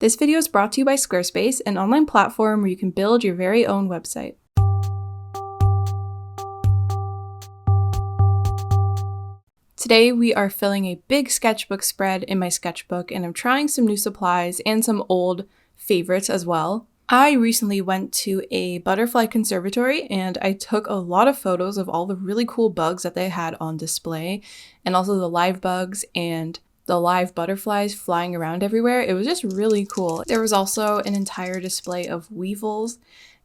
This video is brought to you by Squarespace, an online platform where you can build your very own website. Today we are filling a big sketchbook spread in my sketchbook, and I'm trying some new supplies and some old favorites as well. I recently went to a butterfly conservatory and I took a lot of photos of all the really cool bugs that they had on display, and also the live bugs and the live butterflies flying around everywhere. It was just really cool. There was also an entire display of weevils,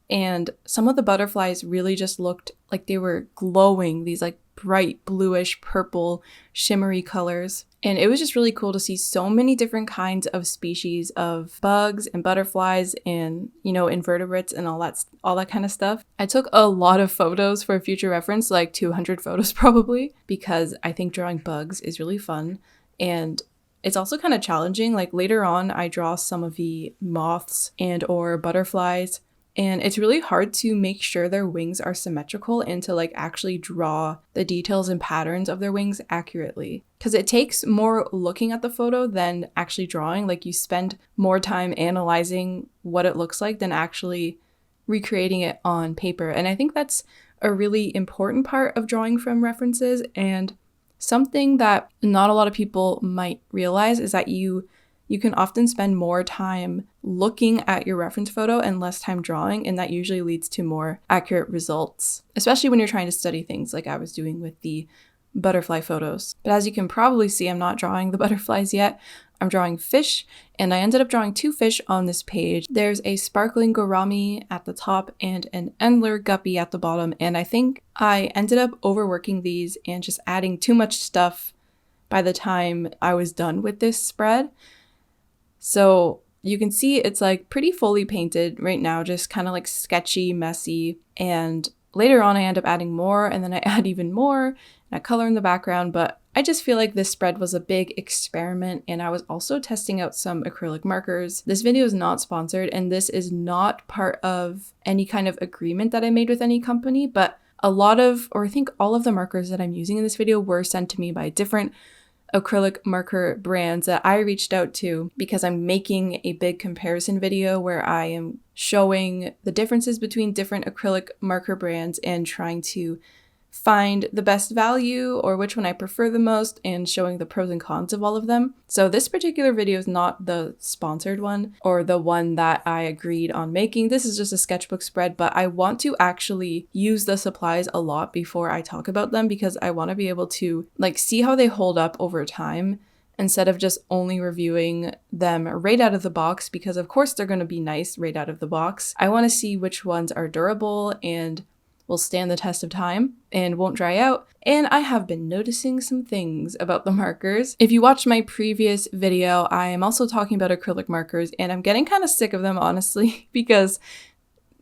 and some of the butterflies really just looked like they were glowing, these like bright bluish purple shimmery colors. And it was just really cool to see so many different kinds of species of bugs and butterflies and, invertebrates and all that kind of stuff. I took a lot of photos for future reference, like 200 photos probably, because I think drawing bugs is really fun. And it's also kind of challenging. Like later on, I draw some of the moths and or butterflies, and it's really hard to make sure their wings are symmetrical and to like actually draw the details and patterns of their wings accurately. Because it takes more looking at the photo than actually drawing. Like you spend more time analyzing what it looks like than actually recreating it on paper. And I think that's a really important part of drawing from references, and something that not a lot of people might realize is that you can often spend more time looking at your reference photo and less time drawing, and that usually leads to more accurate results, especially when you're trying to study things like I was doing with the butterfly photos. But as you can probably see, I'm not drawing the butterflies yet. I'm drawing fish, and I ended up drawing two fish on this page. There's a sparkling gourami at the top and an Endler guppy at the bottom, and I think I ended up overworking these and just adding too much stuff by the time I was done with this spread. So you can see it's like pretty fully painted right now, just kind of like sketchy, messy, and later on I end up adding more, and then I add even more, and I color in the background. But I just feel like this spread was a big experiment, and I was also testing out some acrylic markers. This video is not sponsored, and this is not part of any kind of agreement that I made with any company, but a lot of, or I think all of the markers that I'm using in this video were sent to me by different acrylic marker brands that I reached out to, because I'm making a big comparison video where I am showing the differences between different acrylic marker brands and trying to find the best value or which one I prefer the most, and showing the pros and cons of all of them. So this particular video is not the sponsored one or the one that I agreed on making. This is just a sketchbook spread, but I want to actually use the supplies a lot before I talk about them, because I want to be able to like see how they hold up over time instead of just only reviewing them right out of the box, because of course they're going to be nice right out of the box. I want to see which ones are durable and will stand the test of time and won't dry out. And I have been noticing some things about the markers. If you watched my previous video, I am also talking about acrylic markers, and I'm getting kind of sick of them, honestly, because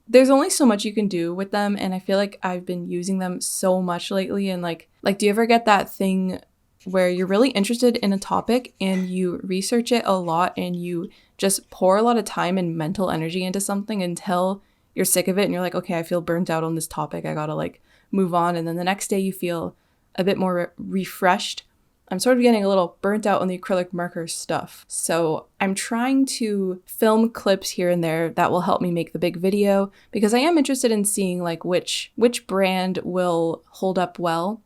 there's only so much you can do with them, and I feel like I've been using them so much lately. And like do you ever get that thing where you're really interested in a topic and you research it a lot and you just pour a lot of time and mental energy into something until you're sick of it and you're like, okay, I feel burnt out on this topic, I gotta like move on, and then the next day you feel a bit more refreshed? I'm sort of getting a little burnt out on the acrylic marker stuff. So I'm trying to film clips here and there that will help me make the big video, because I am interested in seeing like which brand will hold up well.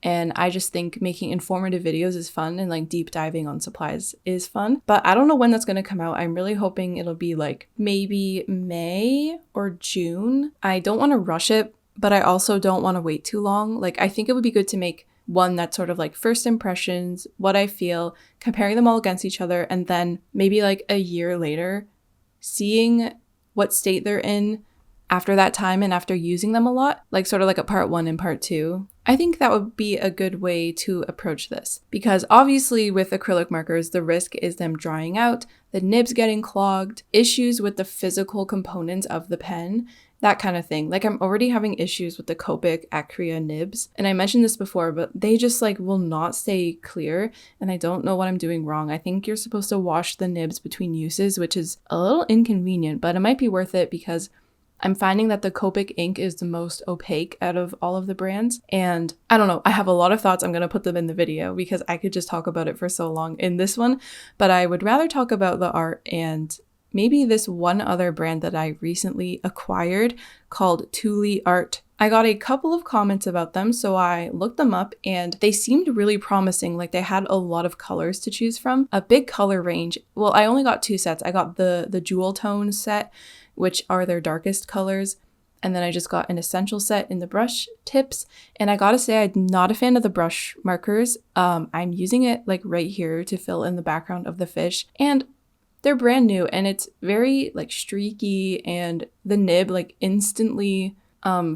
And I just think making informative videos is fun, and like deep diving on supplies is fun. But I don't know when that's going to come out. I'm really hoping it'll be like maybe May or June. I don't want to rush it, but I also don't want to wait too long. Like I think it would be good to make one that's sort of like first impressions, what I feel, comparing them all against each other, and then maybe like a year later, seeing what state they're in after that time and after using them a lot, like sort of like a part 1 and part 2. I think that would be a good way to approach this, because obviously with acrylic markers, the risk is them drying out, the nibs getting clogged, issues with the physical components of the pen, that kind of thing. Like I'm already having issues with the Copic Acrea nibs, and I mentioned this before, but they just like will not stay clear, and I don't know what I'm doing wrong. I think you're supposed to wash the nibs between uses, which is a little inconvenient, but it might be worth it because I'm finding that the Copic ink is the most opaque out of all of the brands. And I don't know, I have a lot of thoughts. I'm going to put them in the video because I could just talk about it for so long in this one. But I would rather talk about the art and maybe this one other brand that I recently acquired called JelArts. I got a couple of comments about them, so I looked them up and they seemed really promising. Like they had a lot of colors to choose from, a big color range. Well, I only got 2 sets. I got the jewel tone set, which are their darkest colors. And then I just got an essential set in the brush tips. And I gotta say, I'm not a fan of the brush markers. I'm using it like right here to fill in the background of the fish. And they're brand new and it's very like streaky, and the nib like instantly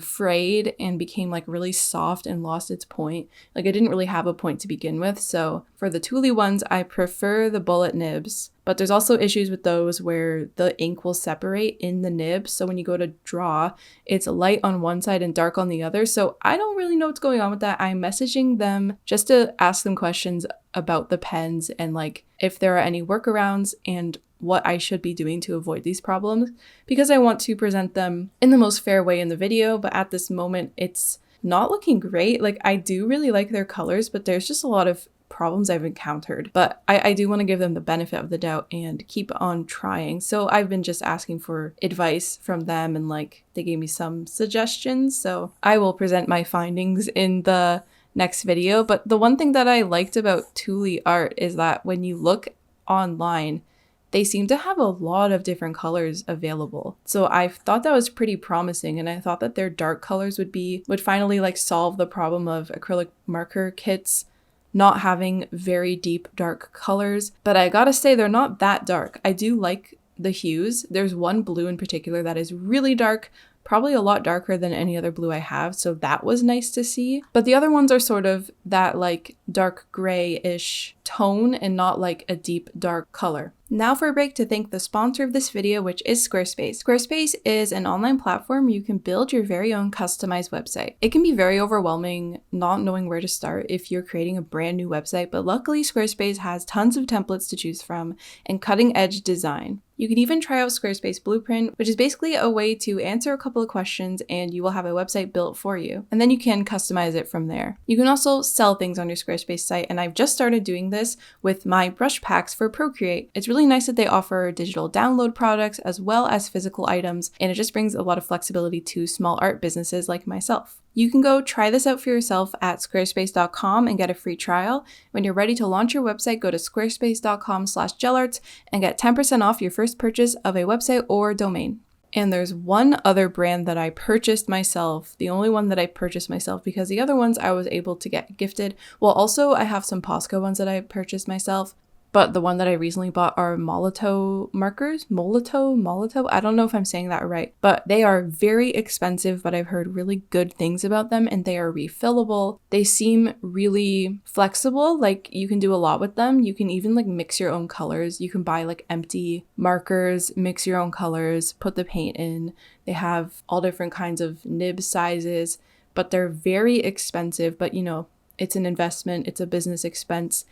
frayed and became like really soft and lost its point. Like it didn't really have a point to begin with. So for the Thule ones, I prefer the bullet nibs, but there's also issues with those where the ink will separate in the nib. So when you go to draw, it's light on one side and dark on the other. So I don't really know what's going on with that. I'm messaging them just to ask them questions about the pens and like if there are any workarounds and what I should be doing to avoid these problems, because I want to present them in the most fair way in the video, but at this moment it's not looking great. Like I do really like their colors, but there's just a lot of problems I've encountered, but I do want to give them the benefit of the doubt and keep on trying. So I've been just asking for advice from them and like they gave me some suggestions, so I will present my findings in the next video. But the one thing that I liked about JelArts is that when you look online, they seem to have a lot of different colors available. So I thought that was pretty promising, and I thought that their dark colors would finally like solve the problem of acrylic marker kits not having very deep dark colors. But I gotta say, they're not that dark. I do like the hues. There's one blue in particular that is really dark, probably a lot darker than any other blue I have, so that was nice to see. But the other ones are sort of that like dark gray-ish tone and not like a deep dark color. Now for a break to thank the sponsor of this video, which is Squarespace. Squarespace is an online platform where you can build your very own customized website. It can be very overwhelming not knowing where to start if you're creating a brand new website, but luckily Squarespace has tons of templates to choose from and cutting edge design. You can even try out Squarespace Blueprint, which is basically a way to answer a couple of questions and you will have a website built for you. And then you can customize it from there. You can also sell things on your Squarespace site, and I've just started doing this with my brush packs for Procreate. It's really nice that they offer digital download products as well as physical items, and it just brings a lot of flexibility to small art businesses like myself. You can go try this out for yourself at squarespace.com and get a free trial. When you're ready to launch your website, go to squarespace.com/JelArts and get 10% off your first purchase of a website or domain. And there's one other brand that I purchased myself, the only one that I purchased myself, because the other ones I was able to get gifted. Well, also I have some Posca ones that I purchased myself, but the one that I recently bought are Molotow markers. Molotow? I don't know if I'm saying that right, but they are very expensive, but I've heard really good things about them, and they are refillable. They seem really flexible, like you can do a lot with them. You can even like mix your own colors. You can buy like empty markers, mix your own colors, put the paint in. They have all different kinds of nib sizes, but they're very expensive, but you know, it's an investment, it's a business expense,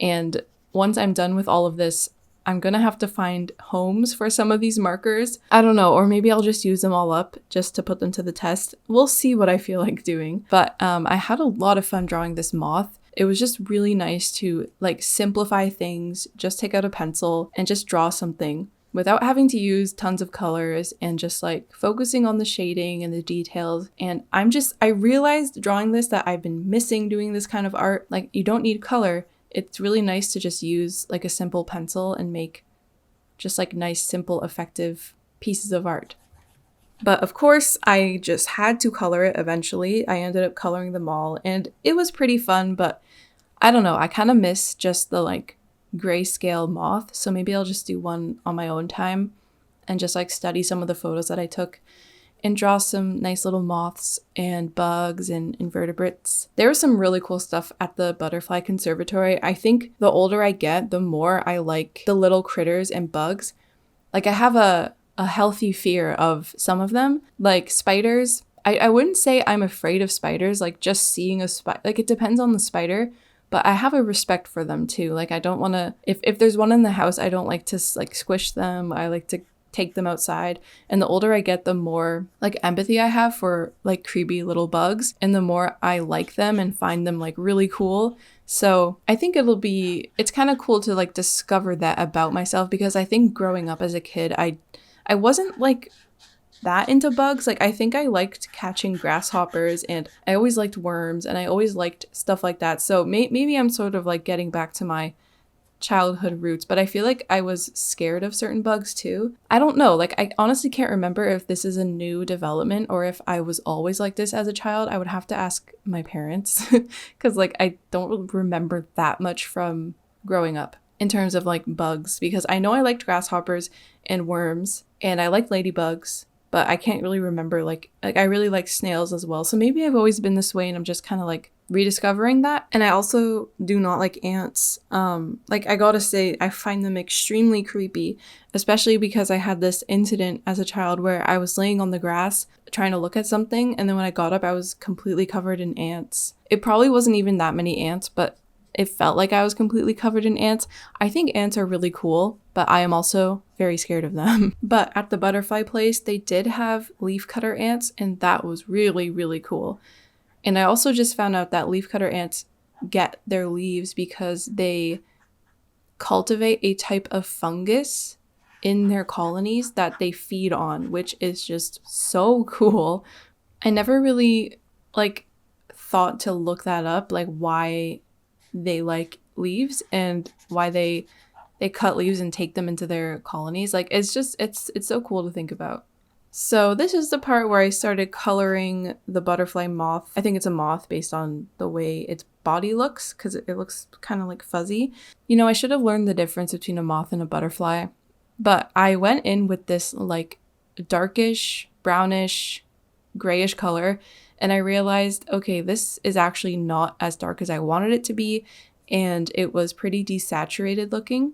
and once I'm done with all of this, I'm gonna have to find homes for some of these markers. I don't know, or maybe I'll just use them all up just to put them to the test. We'll see what I feel like doing. But I had a lot of fun drawing this moth. It was just really nice to like simplify things, just take out a pencil and just draw something without having to use tons of colors and just like focusing on the shading and the details. And I realized drawing this that I've been missing doing this kind of art. Like you don't need color. It's really nice to just use like a simple pencil and make just like nice, simple, effective pieces of art. But of course, I just had to color it eventually. I ended up coloring them all and it was pretty fun, but I don't know. I kind of miss just the like grayscale moth. So maybe I'll just do one on my own time and just like study some of the photos that I took and draw some nice little moths and bugs and invertebrates. There was some really cool stuff at the Butterfly Conservatory. I think the older I get, the more I like the little critters and bugs. Like I have a healthy fear of some of them, like spiders. I wouldn't say I'm afraid of spiders, like just seeing a spider, like it depends on the spider, but I have a respect for them too. Like I don't want to, if there's one in the house, I don't like to like squish them. I like to take them outside. And the older I get, the more like empathy I have for like creepy little bugs, and the more I like them and find them like really cool. So I think it's kind of cool to like discover that about myself, because I think growing up as a kid, I wasn't like that into bugs. Like I think I liked catching grasshoppers, and I always liked worms, and I always liked stuff like that. So maybe I'm sort of like getting back to my childhood roots, but I feel like I was scared of certain bugs too. I don't know, like I honestly can't remember if this is a new development or if I was always like this as a child. I would have to ask my parents because like I don't remember that much from growing up in terms of like bugs, because I know I liked grasshoppers and worms and I liked ladybugs, but I can't really remember like I really like snails as well. So maybe I've always been this way and I'm just kind of like rediscovering that. And I also do not like ants. Like I gotta say, I find them extremely creepy, especially because I had this incident as a child where I was laying on the grass trying to look at something, and then when I got up I was completely covered in ants. It probably wasn't even that many ants, but it felt like I was completely covered in ants. I think ants are really cool, but I am also very scared of them. But at the butterfly place, they did have leafcutter ants, and that was really, really cool. And I also just found out that leafcutter ants get their leaves because they cultivate a type of fungus in their colonies that they feed on, which is just so cool. I never really like thought to look that up, like why they like leaves and why they cut leaves and take them into their colonies. Like it's so cool to think about. So this is the part where I started coloring the butterfly moth. I think it's a moth based on the way its body looks, because it looks kind of like fuzzy. You know, I should have learned the difference between a moth and a butterfly, but I went in with this like darkish, brownish, grayish color, and I realized, okay, this is actually not as dark as I wanted it to be, and it was pretty desaturated looking.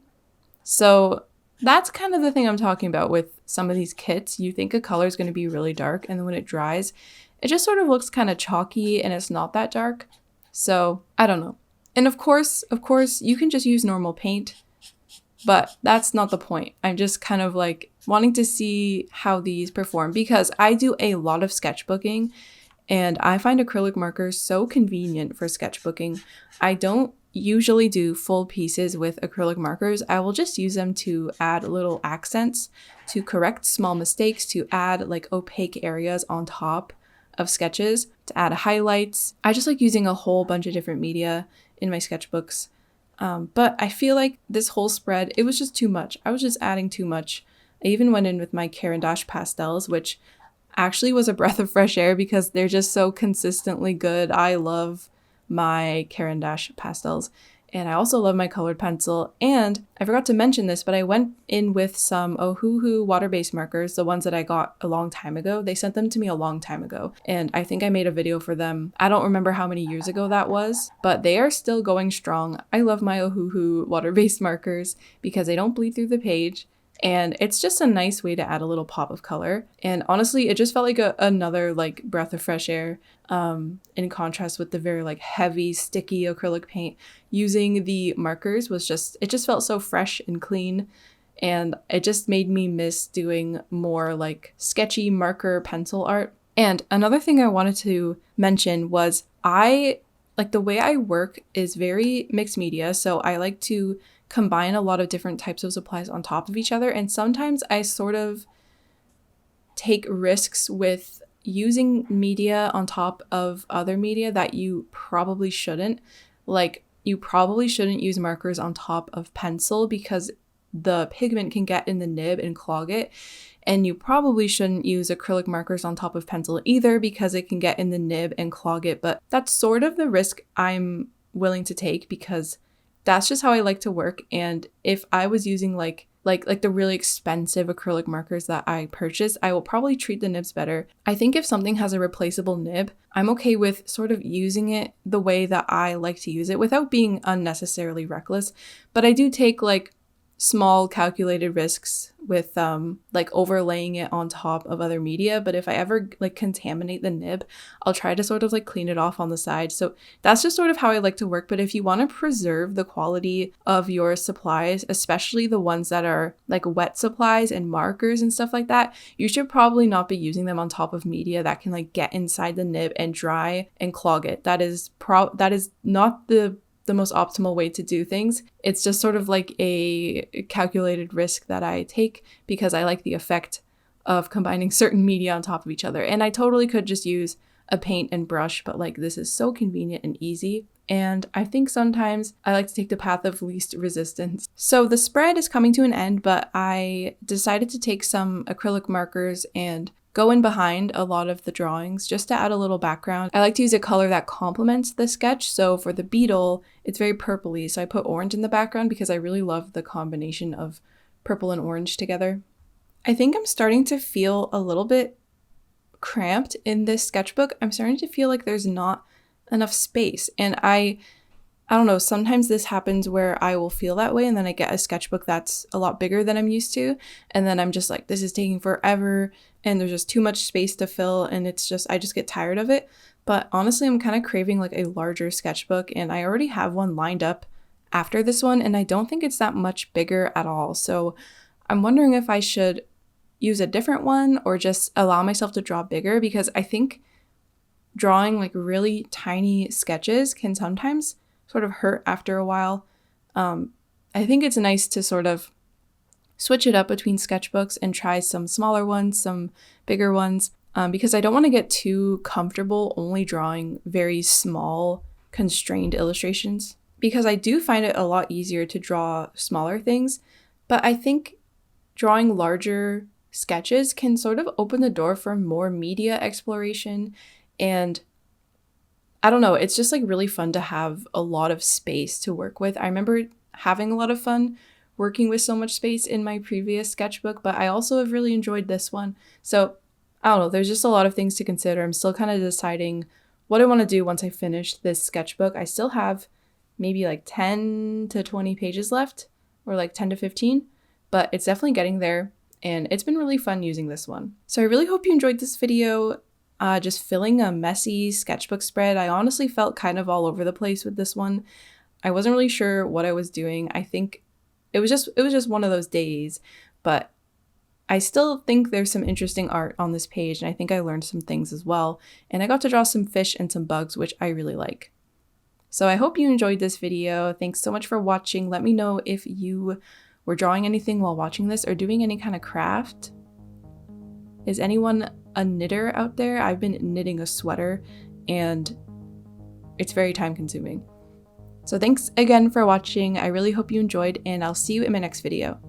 So that's kind of the thing I'm talking about with some of these kits. You think a color is going to be really dark, and then when it dries, it just sort of looks kind of chalky and it's not that dark. So I don't know. And of course, you can just use normal paint, but that's not the point. I'm just kind of like wanting to see how these perform, because I do a lot of sketchbooking and I find acrylic markers so convenient for sketchbooking. I don't usually do full pieces with acrylic markers. I will just use them to add little accents, to correct small mistakes, to add like opaque areas on top of sketches, to add highlights. I just like using a whole bunch of different media in my sketchbooks. But I feel like this whole spread, it was just too much. I was just adding too much. I even went in with my Caran d'Ache pastels, which actually was a breath of fresh air because they're just so consistently good. I love my Caran d'Ache pastels, and I also love my colored pencil. And I forgot to mention this, but I went in with some Ohuhu water-based markers, the ones that I got a long time ago. They sent them to me a long time ago, and I think I made a video for them. I don't remember how many years ago that was, but they are still going strong. I love my Ohuhu water-based markers because they don't bleed through the page, and it's just a nice way to add a little pop of color. And honestly, it just felt like another like breath of fresh air, in contrast with the very like heavy, sticky acrylic paint. Using the markers it just felt so fresh and clean, and it just made me miss doing more like sketchy marker pencil art. And another thing I wanted to mention was the way I work is very mixed media, so I like to combine a lot of different types of supplies on top of each other, and sometimes I sort of take risks with using media on top of other media that you probably shouldn't. Like, you probably shouldn't use markers on top of pencil because the pigment can get in the nib and clog it. And you probably shouldn't use acrylic markers on top of pencil either because it can get in the nib and clog it. But that's sort of the risk I'm willing to take because that's just how I like to work. And if I was using like the really expensive acrylic markers that I purchased, I will probably treat the nibs better. I think if something has a replaceable nib, I'm okay with sort of using it the way that I like to use it without being unnecessarily reckless. But I do take like small calculated risks with like overlaying it on top of other media. But if I ever like contaminate the nib, I'll try to sort of like clean it off on the side. So that's just sort of how I like to work. But if you want to preserve the quality of your supplies, especially the ones that are like wet supplies and markers and stuff like that, you should probably not be using them on top of media that can like get inside the nib and dry and clog it. That is not the the most optimal way to do things. It's just sort of like a calculated risk that I take because I like the effect of combining certain media on top of each other. And I totally could just use a paint and brush, but like this is so convenient and easy. And I think sometimes I like to take the path of least resistance. So the spread is coming to an end, but I decided to take some acrylic markers and go in behind a lot of the drawings just to add a little background. I like to use a color that complements the sketch. So for the beetle, it's very purpley. So I put orange in the background because I really love the combination of purple and orange together. I think I'm starting to feel a little bit cramped in this sketchbook. I'm starting to feel like there's not enough space. And I don't know, sometimes this happens where I will feel that way and then I get a sketchbook that's a lot bigger than I'm used to. And then I'm just like, this is taking forever and there's just too much space to fill and I just get tired of it. But honestly, I'm kind of craving like a larger sketchbook and I already have one lined up after this one and I don't think it's that much bigger at all. So I'm wondering if I should use a different one or just allow myself to draw bigger because I think drawing like really tiny sketches can sometimes sort of hurt after a while. I think it's nice to sort of switch it up between sketchbooks and try some smaller ones, some bigger ones, because I don't want to get too comfortable only drawing very small, constrained illustrations, because I do find it a lot easier to draw smaller things, but I think drawing larger sketches can sort of open the door for more media exploration. And I don't know, it's just like really fun to have a lot of space to work with. I remember having a lot of fun working with so much space in my previous sketchbook, but I also have really enjoyed this one. So I don't know, there's just a lot of things to consider. I'm still kind of deciding what I want to do once I finish this sketchbook. I still have maybe like 10 to 20 pages left, or like 10 to 15, but it's definitely getting there. And it's been really fun using this one. So I really hope you enjoyed this video. Just filling a messy sketchbook spread. I honestly felt kind of all over the place with this one. I wasn't really sure what I was doing. I think it was just one of those days, but I still think there's some interesting art on this page and I think I learned some things as well. And I got to draw some fish and some bugs, which I really like. So I hope you enjoyed this video. Thanks so much for watching. Let me know if you were drawing anything while watching this or doing any kind of craft. Is anyone a knitter out there? I've been knitting a sweater and it's very time consuming. So thanks again for watching. I really hope you enjoyed and I'll see you in my next video.